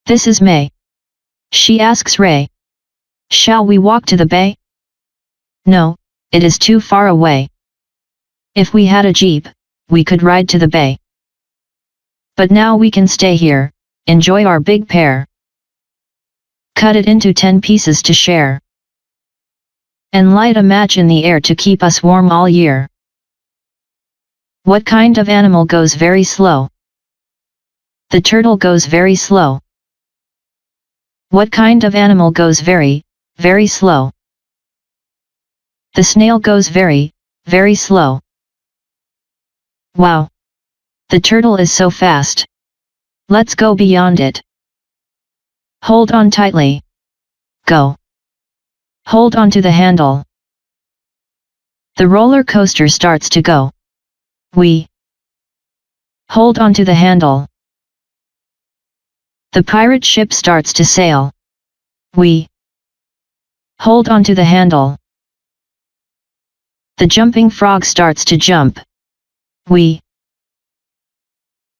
This is May. She asks Ray. Shall we walk to the bay? No, it is too far away. If we had a jeep, we could ride to the bay. But now we can stay here, enjoy our big pear. Cut it into 10 pieces to share. And light a match in the air to keep us warm all year. What kind of animal goes very slow? The turtle goes very slow. What kind of animal goes very, very slow? The snail goes very, very slow. Wow! The turtle is so fast. Let's go beyond it. Hold on tightly. Go. Hold on to the handle. The roller coaster starts to go. We hold on to the handle. The pirate ship starts to sail. We hold on to the handle. The jumping frog starts to jump. We